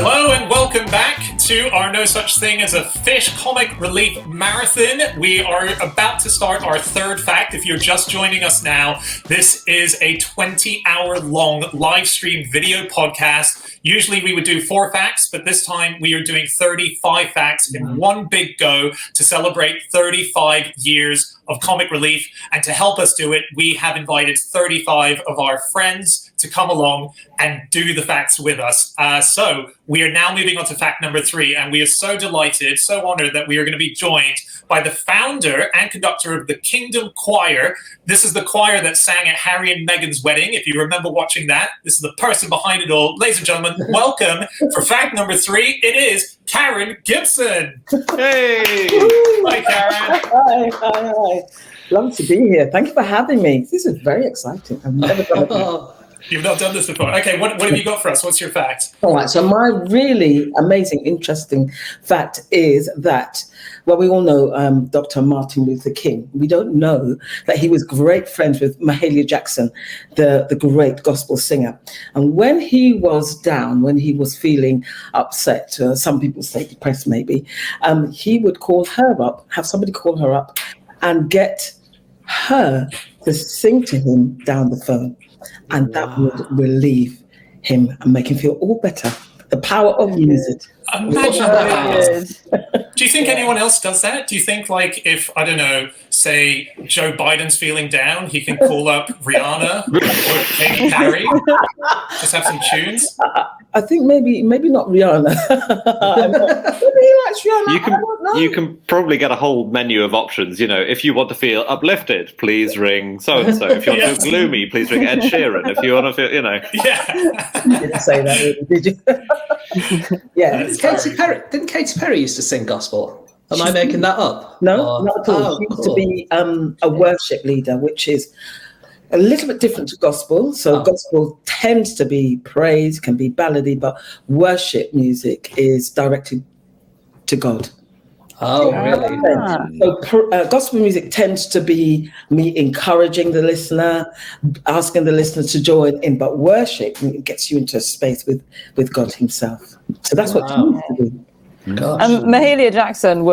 Hello and welcome back to our No Such Thing as a Fish Comic Relief Marathon. We are about to start our third fact. If you're just joining us now, this is a 20-hour-long live stream video podcast. Usually we would do 4 facts, but this time we are doing 35 facts in one big go to celebrate 35 years of comic relief. And to help us do it, we have invited 35 of our friends to come along and do the facts with us. So we are now moving on to fact number 3, and we are so delighted, so honored that we are going to be joined by the founder and conductor of the Kingdom Choir. This is the choir that sang at Harry and Meghan's wedding. If you remember watching that, this is the person behind it all. Ladies and gentlemen, welcome for fact number 3. It is Karen Gibson. Hey! Hi, Karen. Hi. Love to be here. Thank you for having me. This is very exciting. I've never done it before. You've not done this before. Okay, what have you got for us? What's your fact? All right, so my really amazing, interesting fact is that, well, we all know Dr. Martin Luther King. We don't know that he was great friends with Mahalia Jackson, the great gospel singer. And when he was down, when he was feeling upset, some people say depressed maybe, he would call her up, have somebody call her up and get her to sing to him down the phone. And that would relieve him and make him feel all better. The power of music. Imagine that. Do you think anyone else does that? Do you think, like, if, I don't know, say Joe Biden's feeling down, he can call up Rihanna or Katy Perry? Just have some tunes? I think maybe not Rihanna. Maybe he likes Rihanna. You can probably get a whole menu of options. You know, if you want to feel uplifted, please ring so and so. If you want to feel gloomy, please ring Ed Sheeran. If you want to feel, you know, You didn't say that, really, did you? Yeah. Didn't Katy Perry used to sing gospel? Am I making that up? No, not at all. She used to be a worship leader, which is a little bit different to gospel. So gospel tends to be praise, can be ballady, but worship music is directed to God. Oh, really? So gospel music tends to be me encouraging the listener, asking the listener to join in, but worship gets you into a space with God himself. So that's what she used to do. Mahalia Jackson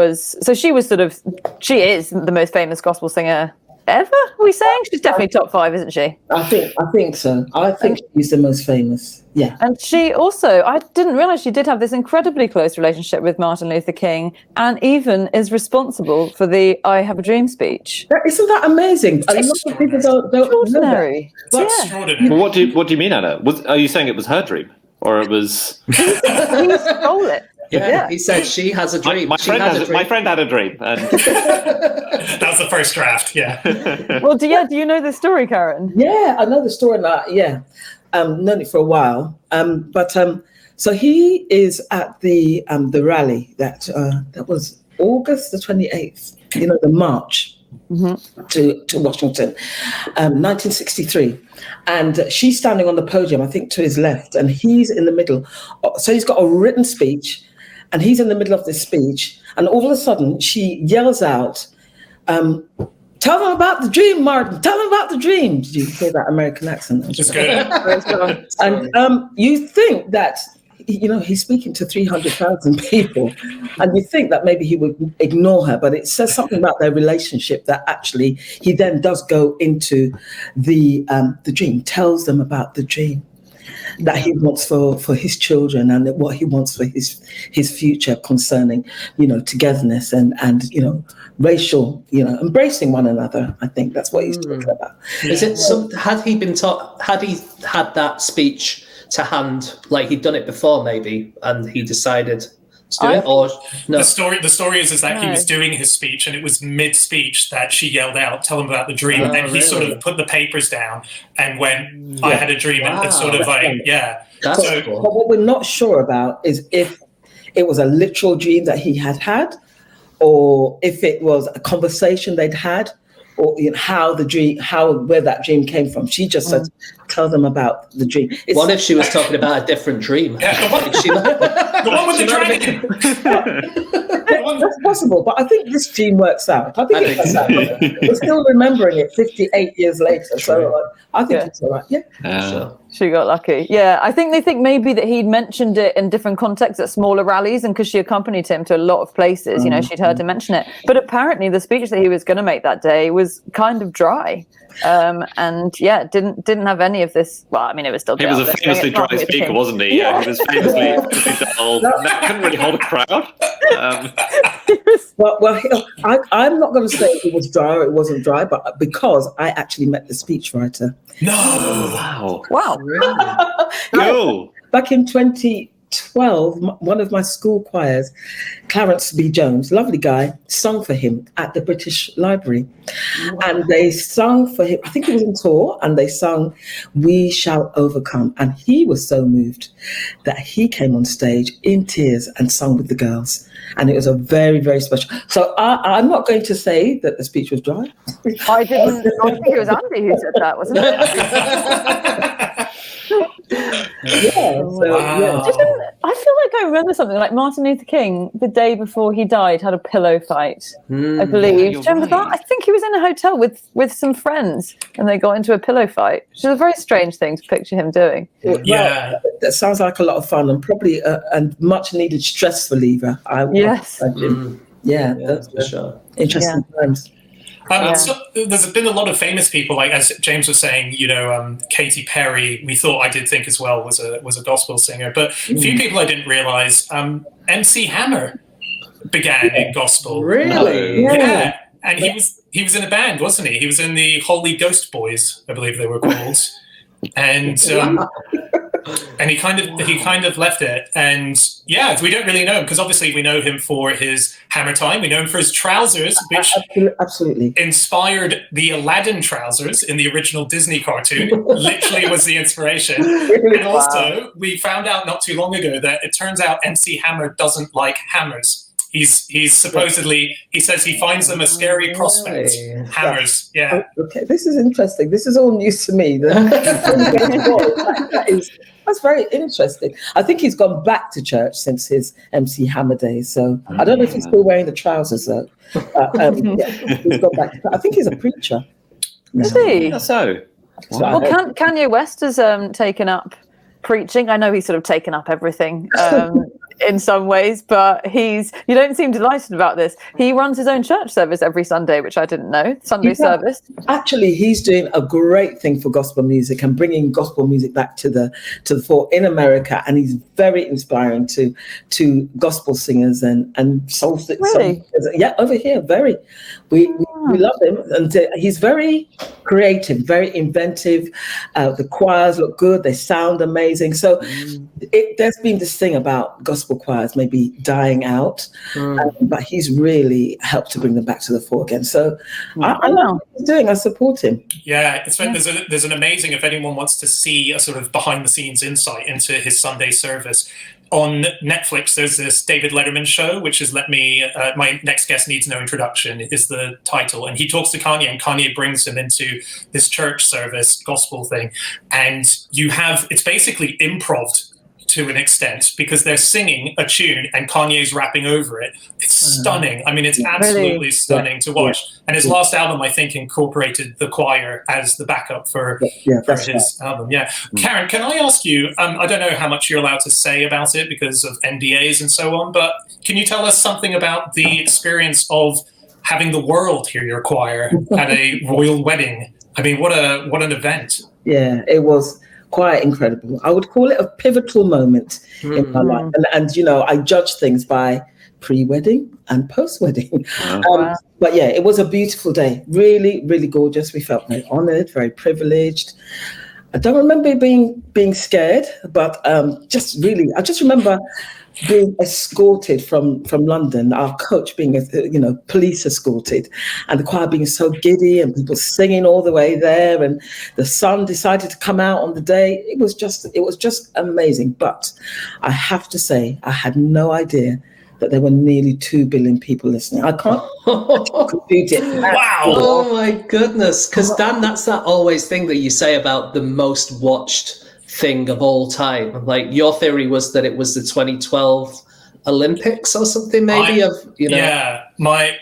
she is the most famous gospel singer ever, are we saying? She's definitely top 5, isn't she? I think so. I think she's the most famous. Yeah. And she also, I didn't realise she did have this incredibly close relationship with Martin Luther King, and even is responsible for the I Have a Dream speech. Isn't that amazing? A lot of people don't know that. That's extraordinary. Well, what do you mean, Anna? Are you saying it was her dream, or it was? He stole it. Yeah, he said she has a dream. My friend had a dream. And That was the first draft, yeah. Well, do you know the story, Karen? Yeah, I know the story. Known it for a while. So he is at the rally that was August the 28th. You know, the march to Washington, 1963, and she's standing on the podium, I think to his left, and he's in the middle. So he's got a written speech. And he's in the middle of this speech, and all of a sudden she yells out, "Tell them about the dream, Martin. Tell them about the dream." Did you hear that American accent? It's good. And you think that, you know, he's speaking to 300,000 people, and you think that maybe he would ignore her, but it says something about their relationship that actually he then does go into the dream, tells them about the dream that he wants for his children, and what he wants for his future concerning, you know, togetherness and you know, racial, you know, embracing one another. I think that's what he's talking about. Is it had he had that speech to hand, like he'd done it before maybe, and he decided to do it, or no? The story is that he was doing his speech, and it was mid-speech that she yelled out, "Tell him about the dream," and he sort of put the papers down and went, "I had a dream," and sort of like, That's so cool. But what we're not sure about is if it was a literal dream that he had, or if it was a conversation they'd had, or you know, where that dream came from. She just said tell them about the dream. What if she was talking about a different dream? Yeah, the one with the dragon. That's possible, but I think this dream works out. I think it works out. We're still remembering it 58 years later, so I think it's all right. Yeah, Sure. She got lucky. Yeah, I think they think maybe that he'd mentioned it in different contexts at smaller rallies, and because she accompanied him to a lot of places, she'd heard him mention it. But apparently the speech that he was going to make that day was kind of dry. Didn't have any of this. Well, I mean, it was still. He was a famously dry speaker, wasn't he? Yeah, he was famously dull. Couldn't really hold a crowd. I'm not going to say it was dry or it wasn't dry, but because I actually met the speechwriter. No! Wow! Really? Cool. Back in 2012, one of my school choirs, Clarence B. Jones, lovely guy, sung for him at the British Library. Wow. And they sung for him, I think he was on tour, and they sung "We Shall Overcome." And he was so moved that he came on stage in tears and sung with the girls. And it was a very, very special. So I'm not going to say that the speech was dry. I think it was Andy who said that, wasn't it? I feel like I remember something like Martin Luther King, the day before he died, had a pillow fight, I believe. Do you remember that? I think he was in a hotel with some friends and they got into a pillow fight, which is a very strange thing to picture him doing. Well, that sounds like a lot of fun and probably a much needed stress reliever. Yes. That's for sure. Interesting times. So there's been a lot of famous people, like as James was saying, Katy Perry. I did think as well was a gospel singer, but a few people I didn't realize. MC Hammer began in gospel. Really? Yeah. And he was in a band, wasn't he? He was in the Holy Ghost Boys, I believe they were called, and he kind of left it. And we don't really know him because obviously we know him for his Hammer Time. We know him for his trousers, which absolutely inspired the Aladdin trousers in the original Disney cartoon. Literally was the inspiration. And also, we found out not too long ago that it turns out MC Hammer doesn't like hammers. He's supposedly, he says he finds them a scary prospect. Hammers, yeah. Okay, this is interesting. This is all news to me. That's very interesting. I think he's gone back to church since his MC Hammer days. So I don't know if he's still wearing the trousers though. He's gone back. I think he's a preacher. Is he? So. Well, Kanye West has taken up preaching. I know he's sort of taken up everything in some ways, but you don't seem delighted about this. He runs his own church service every Sunday, which I didn't know. Sunday service. Actually, he's doing a great thing for gospel music and bringing gospel music back to the fore in America, and he's very inspiring to gospel singers and soul singers. Yeah, over here, very. We love him, and he's very creative, very inventive. The choirs look good; they sound amazing. So there's been this thing about gospel choirs maybe dying out, but he's really helped to bring them back to the fore again. So I love what he's doing. I support him. Yeah, it's there's an amazing, if anyone wants to see a sort of behind the scenes insight into his Sunday service. On Netflix, there's this David Letterman show, which is My Next Guest Needs No Introduction is the title. And he talks to Kanye, and Kanye brings him into this church service gospel thing. And it's basically improv to an extent because they're singing a tune and Kanye's rapping over it. It's stunning. I mean, it's absolutely stunning to watch. And his last album, I think, incorporated the choir as the backup for his album. Yeah. Karen, can I ask you, I don't know how much you're allowed to say about it because of NDAs and so on, but can you tell us something about the experience of having the world hear your choir at a royal wedding? I mean, what an event. Yeah, it was quite incredible. I would call it a pivotal moment in my life. And I judge things by pre-wedding and post-wedding. But yeah, it was a beautiful day. Really, really gorgeous. We felt very honored, very privileged. I don't remember being scared, but I just remember being escorted from London, our coach being, police escorted, and the choir being so giddy and people singing all the way there, and the sun decided to come out on the day. It was just amazing. But I have to say, I had no idea that there were nearly 2 billion people listening. I can't compute it. Wow. Oh my goodness. Because Dan, that's that always thing that you say about the most watched thing of all time. Like your theory was that it was the 2012 Olympics or something, maybe. Yeah, no. I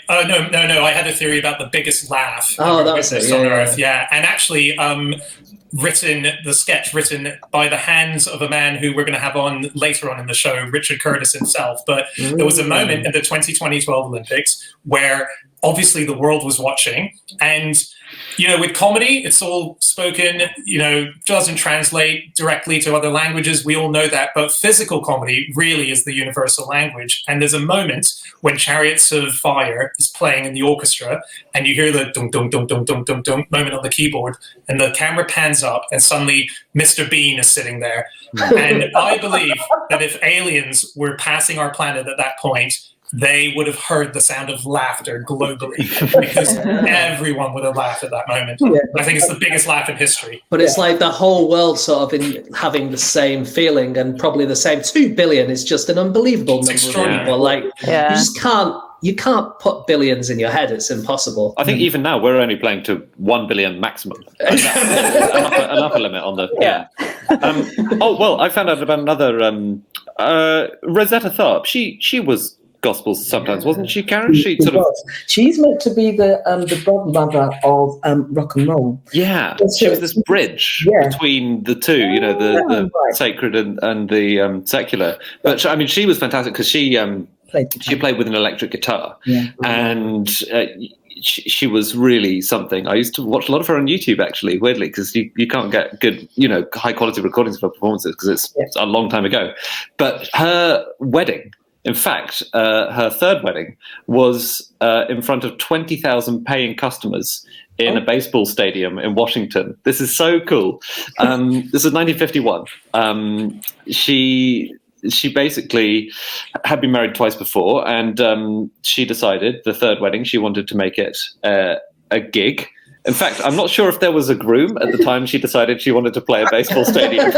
had a theory about the biggest laugh that was it. on Earth. Yeah, and actually, the sketch written by the hands of a man who we're going to have on later on in the show, Richard Curtis himself. But there was a moment in the 2012 Olympics where obviously the world was watching, and with comedy, it's all spoken, doesn't translate directly to other languages. We all know that. But physical comedy really is the universal language. And there's a moment when Chariots of Fire is playing in the orchestra and you hear the dum dum dum dum dum dum dum moment on the keyboard, and the camera pans up and suddenly Mr. Bean is sitting there. And I believe that if aliens were passing our planet at that point, they would have heard the sound of laughter globally, because everyone would have laughed at that moment. Yeah. I think it's the biggest laugh in history. But it's like the whole world sort of having the same feeling, and probably the same. 2 billion is just an unbelievable number of people. Like you can't put billions in your head. It's impossible. I think even now we're only playing to 1 billion maximum. an upper limit on the I found out about another Rosetta Tharpe. She was gospel sometimes, wasn't she, Karen? She's meant to be the godmother of rock and roll. Yeah, she was this bridge between the two, the sacred and the secular. But she was fantastic because she played with an electric guitar, and she was really something. I used to watch a lot of her on YouTube, actually, weirdly, because you can't get good, high quality recordings of her performances because it's a long time ago. But her wedding, in fact, her third wedding was in front of 20,000 paying customers in a baseball stadium in Washington. This is so cool. This is 1951. She basically had been married twice before, and she decided the third wedding, she wanted to make it a gig. In fact, I'm not sure if there was a groom at the time she decided she wanted to play a baseball stadium.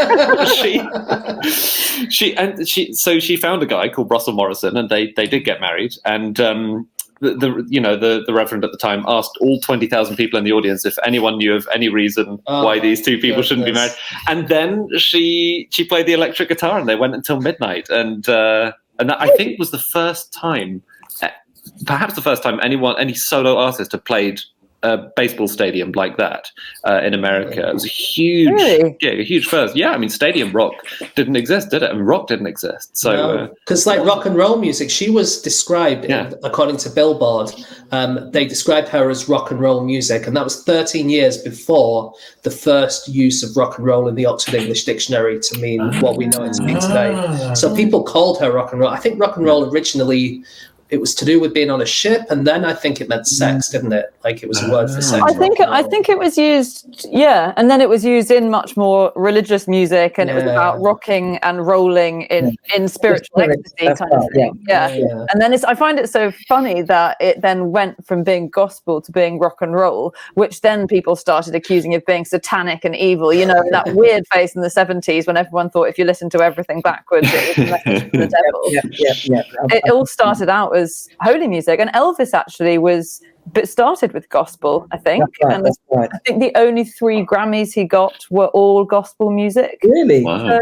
she found a guy called Russell Morrison, and they did get married. And the reverend at the time asked all 20,000 people in the audience if anyone knew of any reason why these two people shouldn't be married. And then she played the electric guitar, and they went until midnight. And that, I think, was the first time, perhaps the first time any solo artist had played a baseball stadium like that in America. It was a huge first. Yeah, stadium rock didn't exist, did it? And rock didn't exist. So because rock and roll music, she was described, according to Billboard, they described her as rock and roll music, and that was 13 years before the first use of rock and roll in the Oxford English Dictionary to mean what we know it to mean today. So people called her rock and roll. I think rock and roll originally, it was to do with being on a ship, and then I think it meant sex, didn't it? Like it was a word for sex. I think it was used, and then it was used in much more religious music, and it was about rocking and rolling in spiritual ecstasy kind of thing. And then I find it so funny that it then went from being gospel to being rock and roll, which then people started accusing of being satanic and evil. That weird phase in the 70s when everyone thought if you listen to everything backwards, it was a message from the devil. It all started out as holy music, and Elvis actually started with gospel, I think. That's right. I think the only 3 Grammys he got were all gospel music. Really? Wow. So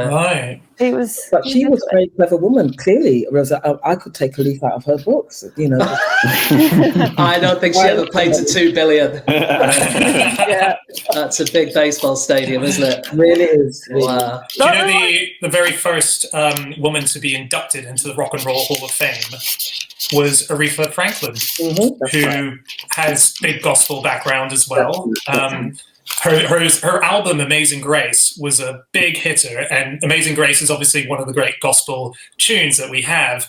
Right. But she was a very clever woman, clearly. Rosa, I could take a leaf out of her books, I don't think she ever played to 2 billion. That's a big baseball stadium, isn't it? It really is. Wow. Do you know the very first woman to be inducted into the Rock and Roll Hall of Fame was Aretha Franklin, who has big gospel background as well. Her album Amazing Grace was a big hitter, and Amazing Grace is obviously one of the great gospel tunes that we have.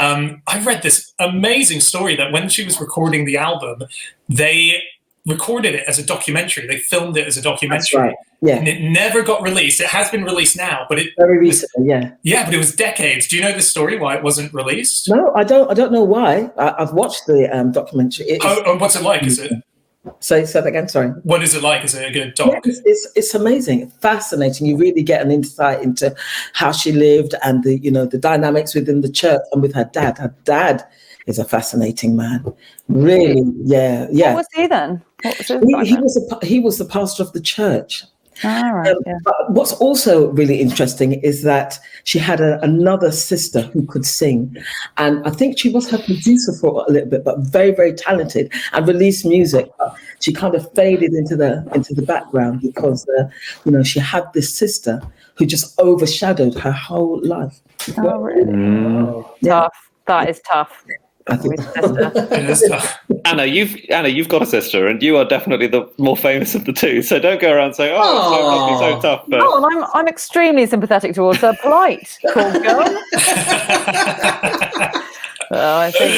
I read this amazing story that when she was recording the album, they recorded it as a documentary. They filmed it as a documentary. That's right. Yeah. And it never got released. It has been released now, but very recently, but it was decades. Do you know the story why it wasn't released? No, I don't know why. I've watched the documentary. What's it like? Is it? Say that again, sorry. What is it like? Is it a good doc? Yeah, it's amazing, fascinating. You really get an insight into how she lived and the dynamics within the church and with her dad. Her dad is a fascinating man. Really, yeah. What was he then? What was He was the pastor of the church. All right. But what's also really interesting is that she had another sister who could sing, and I think she was her producer for a little bit, but very, very talented and released music. But she kind of faded into the background because she had this sister who just overshadowed her whole life. Oh, really? Tough. That is tough. I think It is tough. Anna, you've got a sister, and you are definitely the more famous of the two. So don't go around saying, "Oh, it's so tough." But... Oh, and I'm extremely sympathetic towards her plight, poor girl. I think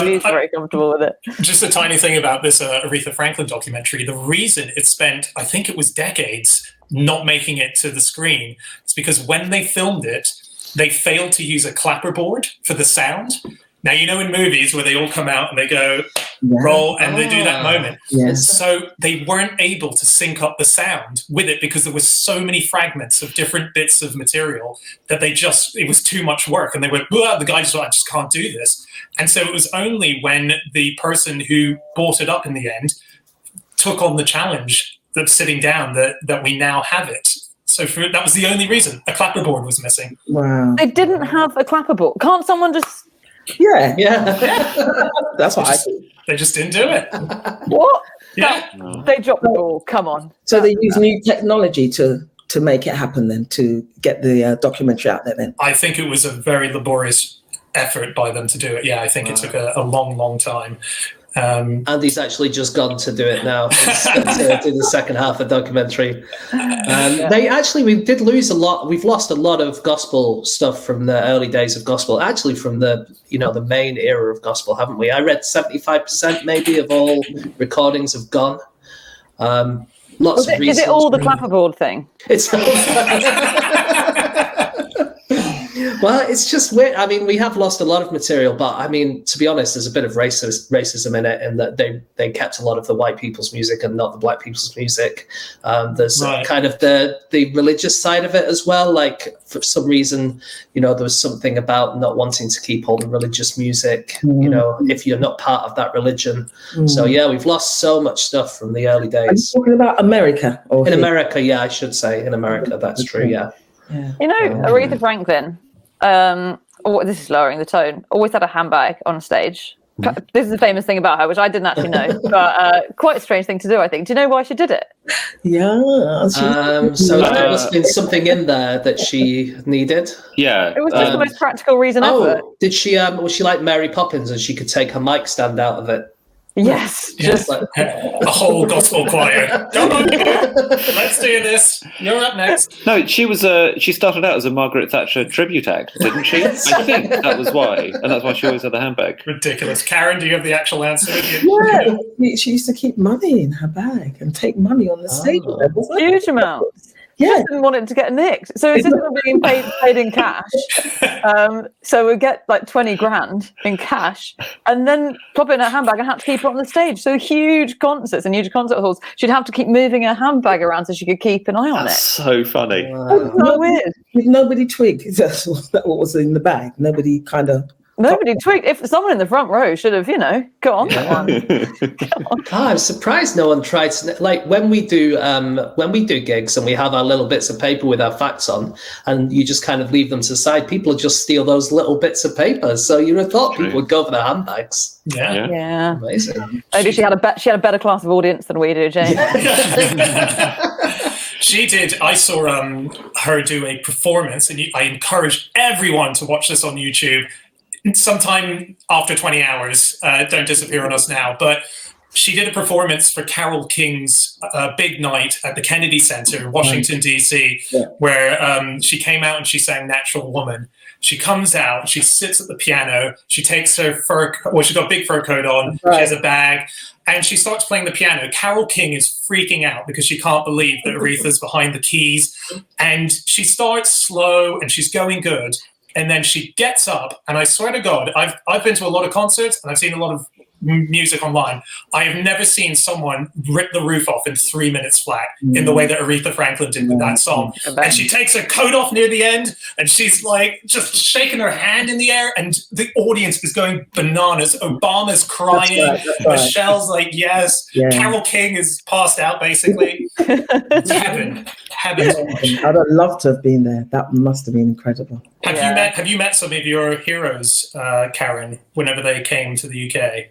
she's very comfortable with it. Just a tiny thing about this Aretha Franklin documentary. The reason it spent, I think it was decades, not making it to the screen is because when they filmed it, they failed to use a clapperboard for the sound. Now, in movies where they all come out and they go roll and they do that moment. Yes. So they weren't able to sync up the sound with it because there was so many fragments of different bits of material that it was too much work. And they went, the guy just went, I just can't do this. And so it was only when the person who bought it up in the end took on the challenge of sitting down that we now have it. So that was the only reason. A clapperboard was missing. Wow. They didn't have a clapperboard. Can't someone just... Yeah. That's what they just didn't do it. What? Yeah. They dropped the ball. Come on. So they use new technology to make it happen then, to get the documentary out there then? I think it was a very laborious effort by them to do it. Yeah, I think it took a long, long time. Andy's actually just gone to do it now to do the second half of the documentary. We did lose a lot. We've lost a lot of gospel stuff from the early days of gospel, actually from the main era of gospel, haven't we? I read 75% maybe of all recordings have gone. Lots of reasons. Is it all the clapperboard thing? It's well, it's just weird. I mean, we have lost a lot of material, but I mean, to be honest, there's a bit of racism in it, in that they kept a lot of the white people's music and not the black people's music. There's kind of the religious side of it as well. Like for some reason, there was something about not wanting to keep all the religious music, if you're not part of that religion. So yeah, we've lost so much stuff from the early days. Are you talking about America? In America, yeah, I should say in America. That's true. Yeah. Aretha Franklin. This is lowering the tone. Always had a handbag on stage. This is a famous thing about her, which I didn't actually know, but quite a strange thing to do, I think. Do you know why she did it? Yeah. So there must have been something in there that she needed. Yeah. It was just the most practical reason ever. Did she? Was she like Mary Poppins, and she could take her mic stand out of it? Yes. Just like a whole gospel choir. Come on, let's do this. You're up next. No, she was. She started out as a Margaret Thatcher tribute act, didn't she? I think that was why, and that's why she always had the handbag. Ridiculous. Karen, do you have the actual answer? Yeah, she used to keep money in her bag and take money on the stage. Huge amounts. Yeah. Just didn't want it to get nicked. So instead of being paid in cash, so we get like 20 grand in cash and then pop it in her handbag and have to keep it on the stage. So huge concerts and huge concert halls, she'd have to keep moving her handbag around so she could keep an eye on it. So funny. Wow. So weird. Nobody twigged. That's what was in the bag. Nobody kind of... Nobody twigged. If someone in the front row should have, got on that one. I'm surprised no one tried to, like when we do gigs and we have our little bits of paper with our facts on, and you just kind of leave them to the side. People just steal those little bits of paper. So you'd have thought people would go for their handbags. Yeah. Amazing. Maybe she had a better class of audience than we do, Jane. She did. I saw her do a performance, and I encourage everyone to watch this on YouTube. Sometime after 20 hours, don't disappear on us now, but she did a performance for Carole King's big night at the Kennedy Center in Washington, D.C., where she came out and she sang Natural Woman. She comes out, she sits at the piano, she takes her she's got a big fur coat on, she has a bag, and she starts playing the piano. Carole King is freaking out because she can't believe that Aretha's behind the keys, and she starts slow and she's going good. And then she gets up, and I swear to God, I've been to a lot of concerts, and I've seen a lot of music online. I have never seen someone rip the roof off in 3 minutes flat in the way that Aretha Franklin did with that song. And she takes her coat off near the end, and she's like just shaking her hand in the air, and the audience is going bananas. Obama's crying. That's right. Michelle's like, yes. Yeah. Carole King is passed out, basically. It's heaven. I'd have loved to have been there. That must have been incredible. Have you met some of your heroes, Karen, whenever they came to the UK?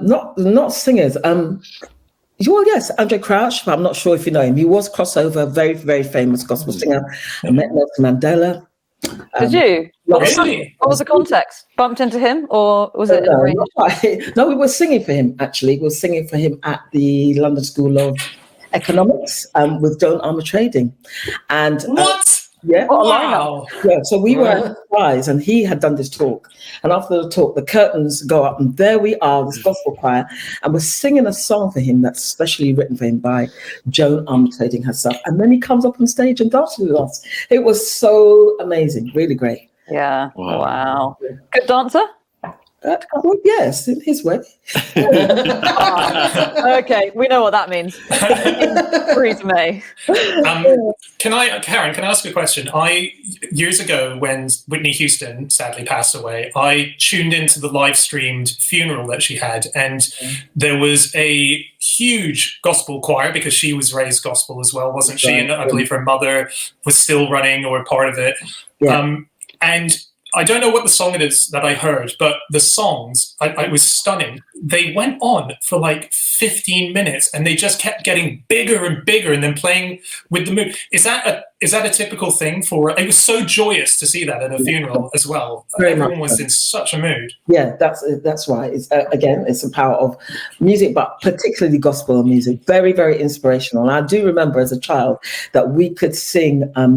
Not singers. Well, yes, Andrew Crouch, but I'm not sure if you know him. He was crossover, very, very famous gospel singer. I met Nelson Mandela. Did you? What was the context? Bumped into him, or was it? No, we were singing for him, actually. We were singing for him at the London School of Economics with Joan Armour Trading. And what? Yeah. Wow. Yeah. So we were surprised, and he had done this talk. And after the talk, the curtains go up, and there we are, this gospel choir, and we're singing a song for him that's specially written for him by Joan Armour Trading herself. And then he comes up on stage and dances with us. It was so amazing, really great. Yeah. Wow. Good dancer? Well, yes, in his way. Okay, we know what that means. Freeze me. Karen, can I ask you a question? Years ago, when Whitney Houston sadly passed away, I tuned into the live streamed funeral that she had, and there was a huge gospel choir because she was raised gospel as well, wasn't she? And I believe her mother was still running or part of it. Yeah. And I don't know what the song it is that I heard, but the songs, I was stunning. They went on for like 15 minutes, and they just kept getting bigger and bigger, and then playing with the mood. Is that a typical thing for? It was so joyous to see that at a funeral as well. Everyone was in such a mood. Yeah, that's right. It's again, it's the power of music, but particularly gospel music. Very, very inspirational. And I do remember as a child that we could sing a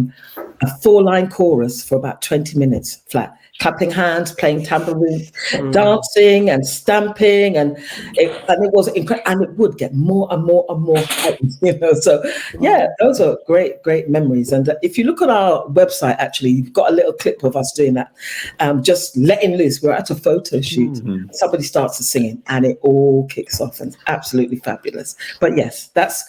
4-line chorus for about 20 minutes flat, clapping hands, playing tambourine, dancing and stamping, and it was incredible, and it would get more and more and more heightened, So yeah, those are great memories. And if you look on our website, actually, you've got a little clip of us doing that, just letting loose. We're at a photo shoot. Somebody starts singing, and it all kicks off, and it's absolutely fabulous. But yes, that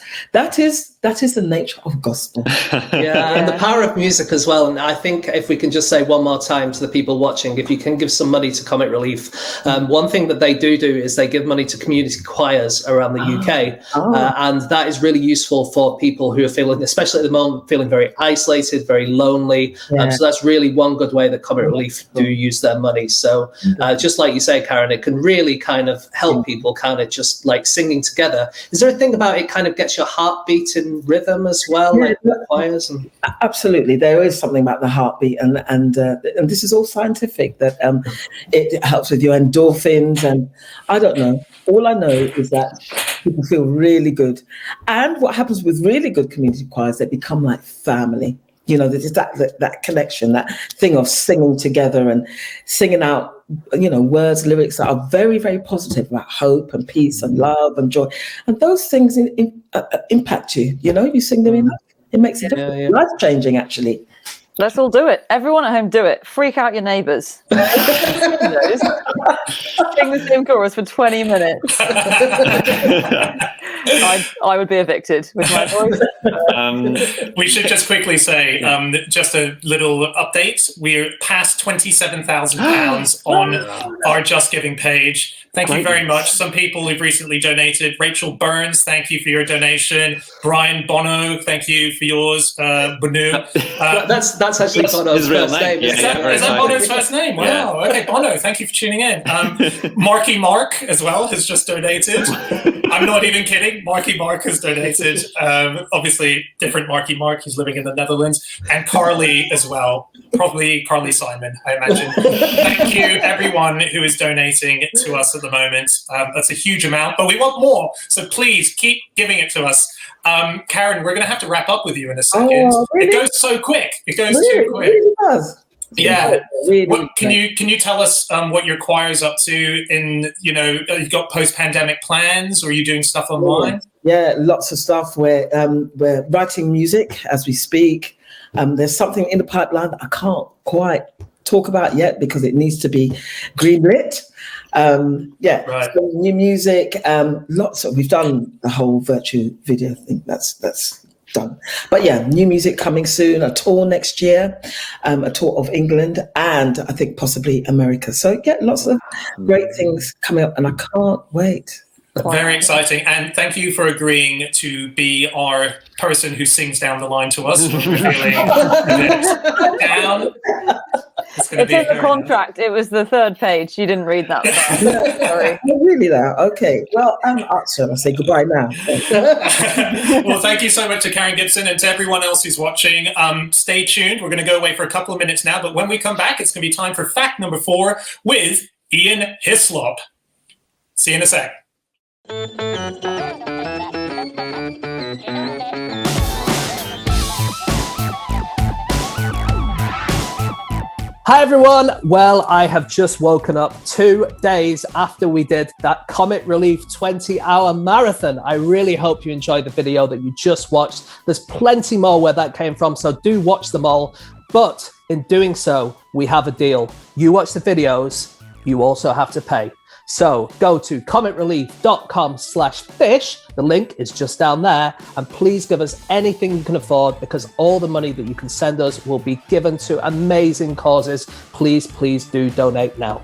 is the nature of gospel. Yeah, and the power of music as well. And I think if we can just say one more time to the people watching, if you can give some money to Comic Relief, one thing that they do is they give money to community choirs around the UK, and that is really useful for people who are feeling, especially at the moment, feeling very isolated, very lonely. So that's really one good way that Comic Relief do use their money. So just like you say, Karen, it can really kind of help people kind of just like singing together. Is there a thing about it kind of gets your heartbeat in rhythm as well, like choirs? Absolutely, there is something about the heartbeat, and this is all scientific, that it helps with your endorphins, and I don't know. All I know is that people feel really good, and what happens with really good community choirs, they become like family. There's that connection, that thing of singing together and singing out, words, lyrics that are very, very positive about hope and peace and love and joy. And those things impact you. You sing them enough, it makes a difference. Yeah. Life-changing, actually. Let's all do it. Everyone at home, do it. Freak out your neighbours. Sing the same chorus for 20 minutes. I would be evicted with my voice. We should just quickly say, just a little update. We're past £27,000 on our Just Giving page. Thank you very much. Some people who've recently donated. Rachel Burns, thank you for your donation. Brian Bono, thank you for yours. Bono. That's actually Bono's first name. Is that Bono's first name? Wow. Yeah. Okay, Bono, thank you for tuning in. Marky Mark as well has just donated. I'm not even kidding. Marky Mark has donated. Obviously, different Marky Mark who's living in the Netherlands. And Carly as well. Probably Carly Simon, I imagine. Thank you, everyone who is donating to us at the moment. That's a huge amount, but we want more. So please keep giving it to us. Karen, we're going to have to wrap up with you in a second. Oh, really? It goes so quick. It goes too quick. It really does. Yeah. Can you tell us what your choir's up to in, you've got post-pandemic plans, or are you doing stuff online? Yeah, lots of stuff. We're writing music as we speak. There's something in the pipeline that I can't quite talk about yet because it needs to be greenlit. So new music, we've done the whole virtue video thing. That's done. But yeah, new music coming soon, a tour next year, a tour of England and I think possibly America. So yeah, lots of great things coming up and I can't wait. Very exciting. And thank you for agreeing to be our person who sings down the line to us when we're feeling down. It's in the contract. It was the third page. You didn't read that far. Sorry. Oh, really now? Okay. Well, I'll say goodbye now. Well, thank you so much to Karen Gibson and to everyone else who's watching. Stay tuned. We're going to go away for a couple of minutes now, but when we come back, it's going to be time for fact number 4 with Ian Hislop. See you in a sec. Hi everyone, well I have just woken up 2 days after we did that Comic Relief 20-hour marathon. I really hope you enjoyed the video that you just watched. There's plenty more where that came from, so do watch them all. But in doing so, we have a deal. You watch the videos, you also have to pay. So go to comicrelief.com/fish. The link is just down there. And please give us anything you can afford because all the money that you can send us will be given to amazing causes. Please, please do donate now.